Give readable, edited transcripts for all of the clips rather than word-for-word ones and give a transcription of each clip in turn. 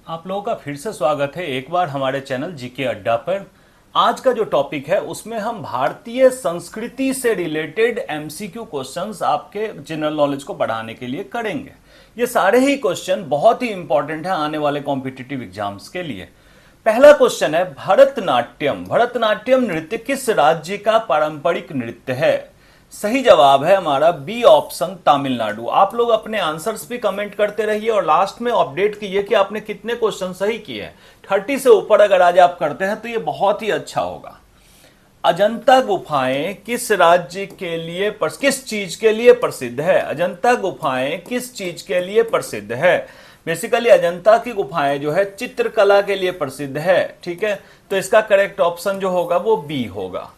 आप लोगों का फिर से स्वागत है एक बार हमारे चैनल जीके अड्डा पर। आज का जो टॉपिक है उसमें हम भारतीय संस्कृति से रिलेटेड एमसीक्यू क्वेश्चंस आपके जनरल नॉलेज को बढ़ाने के लिए करेंगे। ये सारे ही क्वेश्चन बहुत ही इंपॉर्टेंट है आने वाले कॉम्पिटिटिव एग्जाम्स के लिए। पहला क्वेश्चन है भरतनाट्यम। भरतनाट्यम नृत्य किस राज्य का पारंपरिक नृत्य है? सही जवाब है हमारा बी ऑप्शन तमिलनाडु। आप लोग अपने आंसर्स भी कमेंट करते रहिए और लास्ट में अपडेट कीजिए कि आपने कितने क्वेश्चन सही किए हैं। 30 से ऊपर अगर आज आप करते हैं तो ये बहुत ही अच्छा होगा। अजंता गुफाएं किस राज्य के लिए किस चीज के लिए प्रसिद्ध है? अजंता गुफाएं किस चीज के लिए प्रसिद्ध है? बेसिकली अजंता की गुफाएं जो है चित्रकला के लिए प्रसिद्ध है। ठीक है, तो इसका करेक्ट ऑप्शन जो होगा वो बी होगा।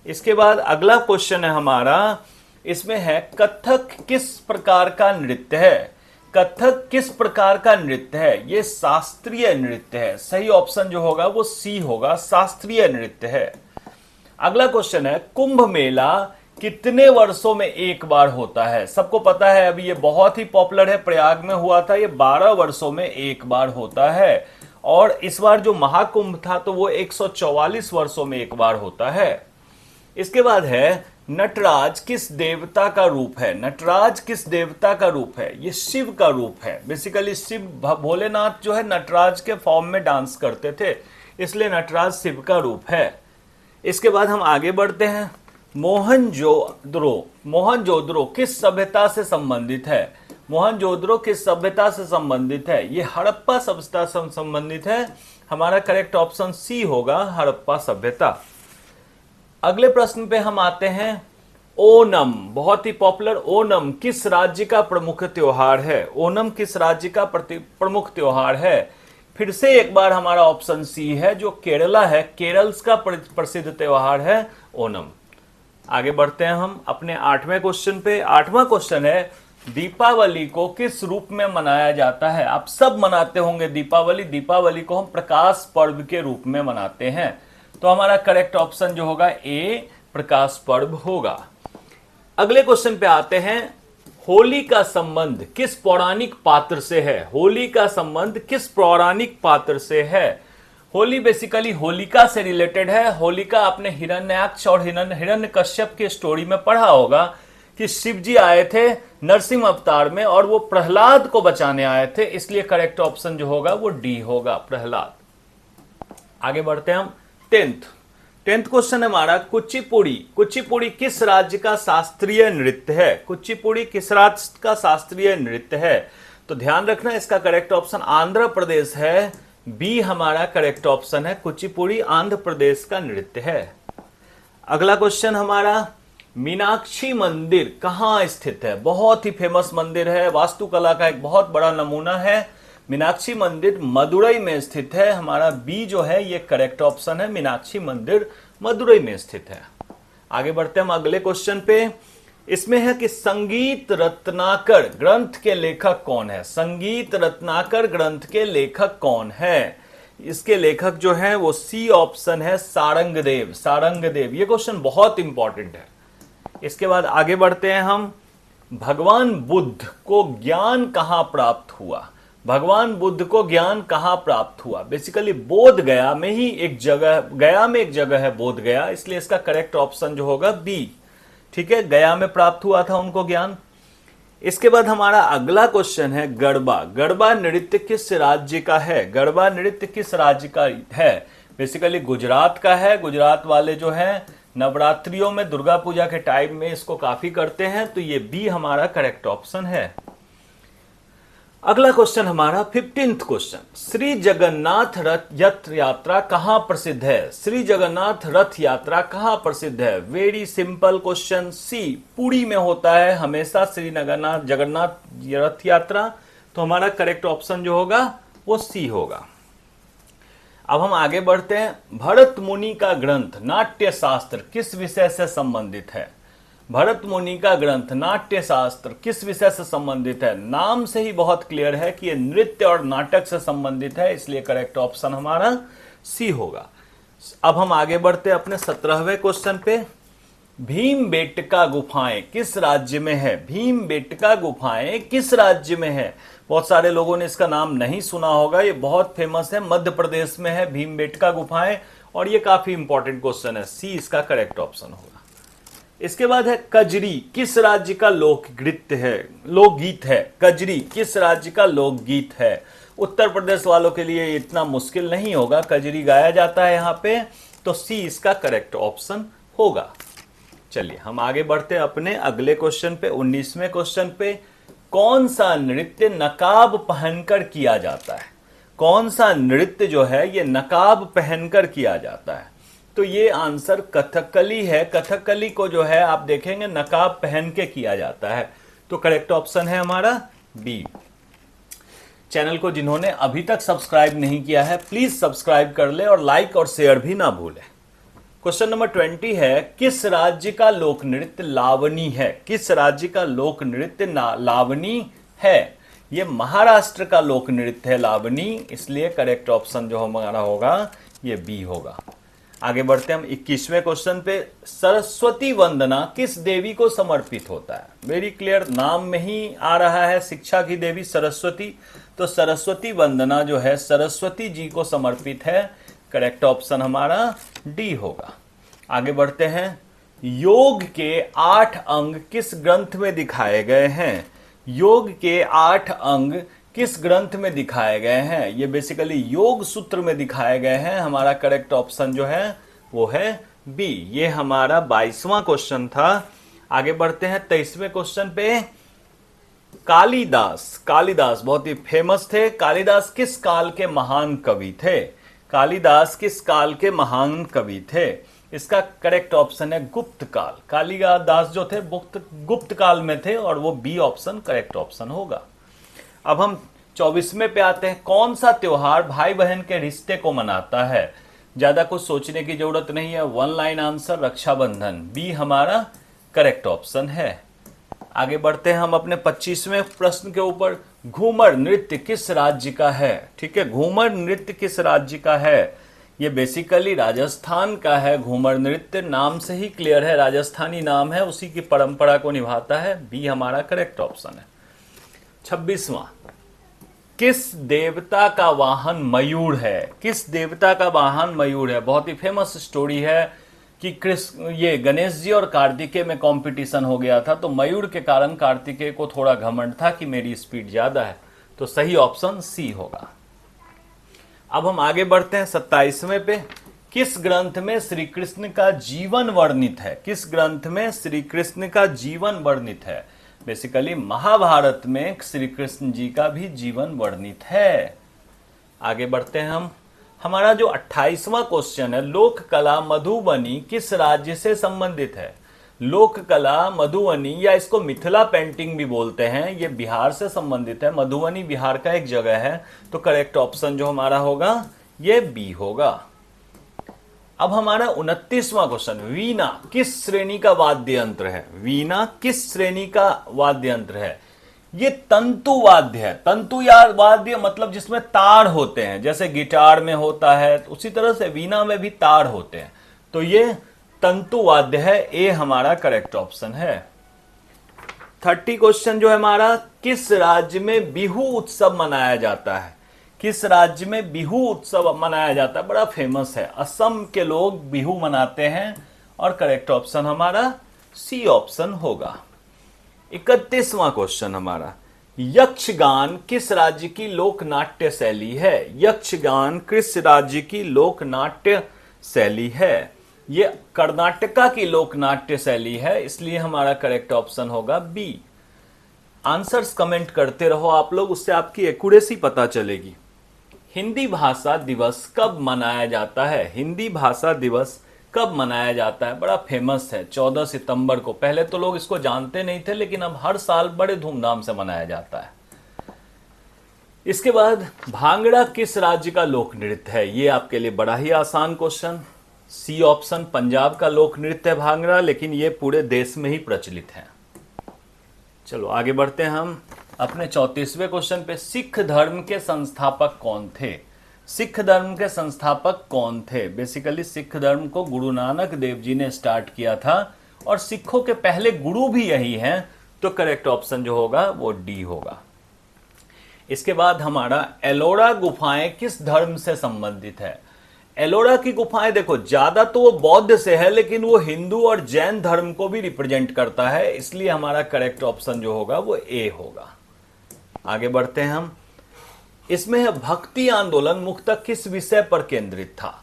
इसके बाद अगला क्वेश्चन है हमारा, इसमें है कथक किस प्रकार का नृत्य है? कथक किस प्रकार का नृत्य है? ये शास्त्रीय नृत्य है। सही ऑप्शन जो होगा वो सी होगा, शास्त्रीय नृत्य है। अगला क्वेश्चन है कुंभ मेला कितने वर्षों में एक बार होता है? सबको पता है, अभी ये बहुत ही पॉपुलर है, प्रयाग में हुआ था, ये 12 वर्षों में एक बार होता है। और इस बार जो महाकुंभ था तो वो 144 वर्षों में एक बार होता है। इसके बाद है नटराज किस देवता का रूप है? नटराज किस देवता का रूप है? ये शिव का रूप है। बेसिकली शिव भोलेनाथ जो है नटराज के फॉर्म में डांस करते थे, इसलिए नटराज शिव का रूप है। इसके बाद हम आगे बढ़ते हैं। मोहनजोदड़ो। मोहनजोदड़ो किस सभ्यता से संबंधित है? मोहनजोदड़ो किस सभ्यता से संबंधित है? ये हड़प्पा सभ्यता से संबंधित है। हमारा करेक्ट ऑप्शन सी होगा, हड़प्पा सभ्यता। अगले प्रश्न पे हम आते हैं। ओणम, बहुत ही पॉपुलर। ओणम किस राज्य का प्रमुख त्योहार है? ओणम किस राज्य का प्रमुख त्योहार है? फिर से एक बार हमारा ऑप्शन सी है, जो केरला है, केरल का प्रसिद्ध त्योहार है ओणम। आगे बढ़ते हैं हम अपने 8वें क्वेश्चन पे। 8वां क्वेश्चन है दीपावली को किस रूप में मनाया जाता है? आप सब मनाते होंगे दीपावली। दीपावली को हम प्रकाश पर्व के रूप में मनाते हैं, तो हमारा करेक्ट ऑप्शन जो होगा ए, प्रकाश पर्व होगा। अगले क्वेश्चन पे आते हैं। होली का संबंध किस पौराणिक पात्र से है? होली का संबंध किस पौराणिक पात्र से है? होली बेसिकली होलिका से रिलेटेड है। होलिका आपने हिरण्याक्ष और हिरण्यकश्यप की स्टोरी में पढ़ा होगा कि शिव जी आए थे नरसिंह अवतार में और वो प्रहलाद को बचाने आए थे, इसलिए करेक्ट ऑप्शन जो होगा वो डी होगा, प्रहलाद। आगे बढ़ते हैं हम। टेंथ क्वेश्चन है हमारा कुचिपुड़ी। कुचिपुड़ी किस राज्य का शास्त्रीय नृत्य है? कुचिपुड़ी किस राज्य का शास्त्रीय नृत्य है? तो ध्यान रखना, इसका करेक्ट ऑप्शन आंध्र प्रदेश है। बी हमारा करेक्ट ऑप्शन है, कुचिपुड़ी आंध्र प्रदेश का नृत्य है। अगला क्वेश्चन हमारा, मीनाक्षी मंदिर कहां स्थित है? बहुत ही फेमस मंदिर है, वास्तुकला का एक बहुत बड़ा नमूना है। मीनाक्षी मंदिर मदुरई में स्थित है। हमारा बी जो है ये करेक्ट ऑप्शन है, मीनाक्षी मंदिर मदुरई में स्थित है। आगे बढ़ते हैं हम अगले क्वेश्चन पे। इसमें है कि संगीत रत्नाकर ग्रंथ के लेखक कौन है? संगीत रत्नाकर ग्रंथ के लेखक कौन है? इसके लेखक जो है वो सी ऑप्शन है, सारंगदेव। सारंगदेव, ये क्वेश्चन बहुत इंपॉर्टेंट है। इसके बाद आगे बढ़ते हैं हम। भगवान बुद्ध को ज्ञान कहां प्राप्त हुआ? भगवान बुद्ध को ज्ञान कहां प्राप्त हुआ? बेसिकली बोध गया में ही एक जगह, गया में एक जगह है बोध गया, इसलिए इसका करेक्ट ऑप्शन जो होगा बी। ठीक है, गया में प्राप्त हुआ था उनको ज्ञान। इसके बाद हमारा अगला क्वेश्चन है गरबा। गरबा नृत्य किस राज्य का है? गरबा नृत्य किस राज्य का है? बेसिकली गुजरात का है। गुजरात वाले जो है नवरात्रियों में, दुर्गा पूजा के टाइम में इसको काफी करते हैं, तो ये बी हमारा करेक्ट ऑप्शन है। अगला क्वेश्चन हमारा 15th क्वेश्चन, श्री जगन्नाथ रथ यात्रा कहां प्रसिद्ध है? श्री जगन्नाथ रथ यात्रा कहां प्रसिद्ध है? वेरी सिंपल क्वेश्चन, सी, पुरी में होता है हमेशा श्री जगन्नाथ रथ यात्रा, तो हमारा करेक्ट ऑप्शन जो होगा वो सी होगा। अब हम आगे बढ़ते हैं। भरत मुनि का ग्रंथ नाट्य शास्त्र किस विषय से संबंधित है? भरत मुनि का ग्रंथ नाट्य शास्त्र किस विषय से संबंधित है? नाम से ही बहुत क्लियर है कि ये नृत्य और नाटक से संबंधित है, इसलिए करेक्ट ऑप्शन हमारा सी होगा। अब हम आगे बढ़ते हैं अपने 17वें क्वेश्चन पे। भीमबेटका गुफाएं किस राज्य में है? भीमबेटका गुफाएं किस राज्य में है? बहुत सारे लोगों ने इसका नाम नहीं सुना होगा, ये बहुत फेमस है, मध्य प्रदेश में है भीमबेटका गुफाएं, और ये काफी इंपॉर्टेंट क्वेश्चन है, सी इसका करेक्ट ऑप्शन होगा। इसके बाद है कजरी किस राज्य का लोकगीत है? लोकगीत है। कजरी किस राज्य का लोकगीत है? उत्तर प्रदेश वालों के लिए इतना मुश्किल नहीं होगा, कजरी गाया जाता है यहाँ पे, तो सी इसका करेक्ट ऑप्शन होगा। चलिए हम आगे बढ़ते हैं अपने अगले क्वेश्चन पे, 19वें क्वेश्चन पे। कौन सा नृत्य नकाब पहनकर किया जाता है? कौन सा नृत्य जो है ये नकाब पहनकर किया जाता है? तो ये आंसर कथकली है। कथकली को जो है आप देखेंगे नकाब पहन के किया जाता है, तो करेक्ट ऑप्शन है हमारा बी। चैनल को जिन्होंने अभी तक सब्सक्राइब नहीं किया है प्लीज सब्सक्राइब कर ले और लाइक और शेयर भी ना भूलें। क्वेश्चन नंबर 20 है, किस राज्य का लोक नृत्य लावनी है? किस राज्य का लोक नृत्य लावनी है? ये महाराष्ट्र का लोक नृत्य है लावनी, इसलिए करेक्ट ऑप्शन जो हमारा होगा ये बी होगा। आगे बढ़ते हैं हम 21वें क्वेश्चन पे। सरस्वती वंदना किस देवी को समर्पित होता है? वेरी क्लियर, नाम में ही आ रहा है शिक्षा की देवी सरस्वती, तो सरस्वती वंदना जो है सरस्वती जी को समर्पित है, करेक्ट ऑप्शन हमारा डी होगा। आगे बढ़ते हैं, योग के 8 अंग किस ग्रंथ में दिखाए गए हैं? योग के 8 अंग किस ग्रंथ में दिखाए गए हैं? ये बेसिकली योग सूत्र में दिखाए गए हैं, हमारा करेक्ट ऑप्शन जो है वो है बी। ये हमारा 22वां क्वेश्चन था। आगे बढ़ते हैं 23वें क्वेश्चन पे। कालिदास, कालिदास बहुत ही फेमस थे। कालिदास किस काल के महान कवि थे? कालिदास किस काल के महान कवि थे? इसका करेक्ट ऑप्शन है गुप्त काल। कालिदास जो थे गुप्त काल में थे, और वो बी ऑप्शन करेक्ट ऑप्शन होगा। अब हम 24वें पे आते हैं। कौन सा त्योहार भाई बहन के रिश्ते को मनाता है? ज्यादा कुछ सोचने की जरूरत नहीं है, 1 लाइन आंसर रक्षाबंधन, बी हमारा करेक्ट ऑप्शन है। आगे बढ़ते हैं हम अपने 25वें प्रश्न के ऊपर। घूमर नृत्य किस राज्य का है? ठीक है, घूमर नृत्य किस राज्य का है? ये बेसिकली राजस्थान का है। घूमर नृत्य नाम से ही क्लियर है, राजस्थानी नाम है, उसी की परंपरा को निभाता है, बी हमारा करेक्ट ऑप्शन है। 26वां, किस देवता का वाहन मयूर है? किस देवता का वाहन मयूर है? बहुत ही फेमस स्टोरी है कि ये गणेश जी और कार्तिकेय में कंपटीशन हो गया था, तो मयूर के कारण कार्तिकेय को थोड़ा घमंड था कि मेरी स्पीड ज्यादा है, तो सही ऑप्शन सी होगा। अब हम आगे बढ़ते हैं 27वें पे। किस ग्रंथ में श्री कृष्ण का जीवन वर्णित है? किस ग्रंथ में श्री कृष्ण का जीवन वर्णित है? बेसिकली महाभारत में श्री कृष्ण जी का भी जीवन वर्णित है। आगे बढ़ते हैं हम। हमारा जो 28वां क्वेश्चन है, लोक कला मधुबनी किस राज्य से संबंधित है? लोक कला मधुबनी, या इसको मिथिला पेंटिंग भी बोलते हैं, ये बिहार से संबंधित है। मधुबनी बिहार का एक जगह है, तो करेक्ट ऑप्शन जो हमारा होगा ये बी होगा। अब हमारा 29वां क्वेश्चन, वीणा किस श्रेणी का वाद्य यंत्र है? वीणा किस श्रेणी का वाद्य यंत्र है? ये तंतु वाद्य है। तंतु या वाद्य मतलब जिसमें तार होते हैं, जैसे गिटार में होता है, उसी तरह से वीणा में भी तार होते हैं, तो ये तंतु वाद्य है, ए हमारा करेक्ट ऑप्शन है। 30 क्वेश्चन जो है हमारा, किस राज्य में बिहू उत्सव मनाया जाता है? किस राज्य में बिहू उत्सव मनाया जाता है? बड़ा फेमस है, असम के लोग बिहू मनाते हैं, और करेक्ट ऑप्शन हमारा सी ऑप्शन होगा। 31वां क्वेश्चन हमारा, यक्षगान किस राज्य की लोक नाट्य शैली है? यक्षगान किस राज्य की लोक नाट्य शैली है? ये कर्नाटका की लोक नाट्य शैली है, इसलिए हमारा करेक्ट ऑप्शन होगा बी। आंसर्स कमेंट करते रहो आप लोग, उससे आपकी एक्यूरेसी पता चलेगी। हिंदी भाषा दिवस कब मनाया जाता है? हिंदी भाषा दिवस कब मनाया जाता है? बड़ा फेमस है, 14 सितंबर को। पहले तो लोग इसको जानते नहीं थे, लेकिन अब हर साल बड़े धूमधाम से मनाया जाता है। इसके बाद भांगड़ा किस राज्य का लोक नृत्य है? ये आपके लिए बड़ा ही आसान क्वेश्चन, सी ऑप्शन पंजाब का लोक नृत्य है भांगड़ा, लेकिन ये पूरे देश में ही प्रचलित है। चलो आगे बढ़ते हैं हम अपने 34वें क्वेश्चन पे। सिख धर्म के संस्थापक कौन थे? सिख धर्म के संस्थापक कौन थे? बेसिकली सिख धर्म को गुरु नानक देव जी ने स्टार्ट किया था, और सिखों के पहले गुरु भी यही हैं, तो करेक्ट ऑप्शन जो होगा वो डी होगा। इसके बाद हमारा एलोरा गुफाएं किस धर्म से संबंधित है। एलोरा की गुफाएं देखो ज्यादा तो वो बौद्ध से है, लेकिन वो हिंदू और जैन धर्म को भी रिप्रेजेंट करता है, इसलिए हमारा करेक्ट ऑप्शन जो होगा वो ए होगा। आगे बढ़ते हैं हम। इसमें है भक्ति आंदोलन मुख्यतः किस विषय पर केंद्रित था।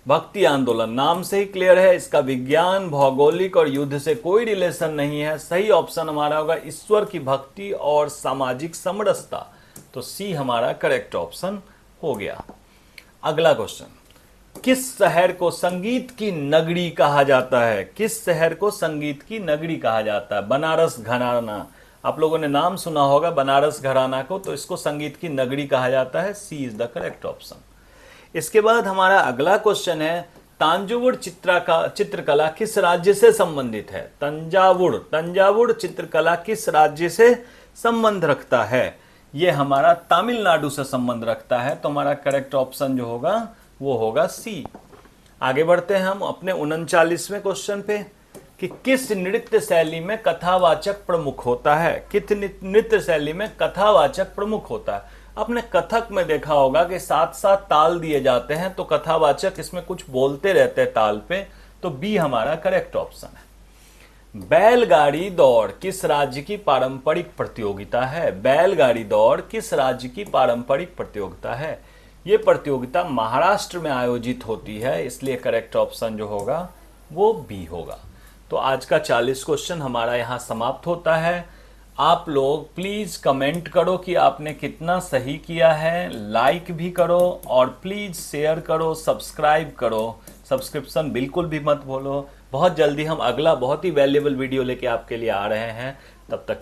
भक्ति आंदोलन नाम से ही क्लियर है, इसका विज्ञान, भौगोलिक और युद्ध से कोई रिलेशन नहीं है। सही ऑप्शन हमारा होगा ईश्वर की भक्ति और सामाजिक समरसता, तो सी हमारा करेक्ट ऑप्शन हो गया। अगला क्वेश्चन, किस शहर को संगीत की नगरी कहा जाता है। किस शहर को संगीत की नगरी कहा जाता है। बनारस घराना, आप लोगों ने नाम सुना होगा बनारस घराना को, तो इसको संगीत की नगरी कहा जाता है। सी इज द करेक्ट ऑप्शन। इसके बाद हमारा अगला क्वेश्चन है, तंजावुर चित्रकला किस राज्य से संबंधित है। तंजावुर चित्रकला किस राज्य से संबंध रखता है। यह हमारा तमिलनाडु से संबंध रखता है, तो हमारा करेक्ट ऑप्शन जो होगा वो होगा सी। आगे बढ़ते हैं हम अपने 39वें क्वेश्चन पे कि किस नृत्य शैली में कथावाचक प्रमुख होता है। किस नृत्य शैली में कथावाचक प्रमुख होता है। आपने कथक में देखा होगा कि साथ साथ ताल दिए जाते हैं, तो कथावाचक इसमें कुछ बोलते रहते हैं ताल पे, तो बी हमारा करेक्ट ऑप्शन है। बैलगाड़ी दौड़ किस राज्य की पारंपरिक प्रतियोगिता है। बैलगाड़ी दौड़ किस राज्य की पारंपरिक प्रतियोगिता है। यह प्रतियोगिता महाराष्ट्र में आयोजित होती है, इसलिए करेक्ट ऑप्शन जो होगा वो बी होगा। तो आज का 40 क्वेश्चन हमारा यहाँ समाप्त होता है। आप लोग प्लीज कमेंट करो कि आपने कितना सही किया है, लाइक भी करो और प्लीज शेयर करो, सब्सक्राइब करो। सब्सक्रिप्शन बिल्कुल भी मत भूलो। बहुत जल्दी हम अगला बहुत ही वैल्यूएबल वीडियो लेके आपके लिए आ रहे हैं, तब तक के लिए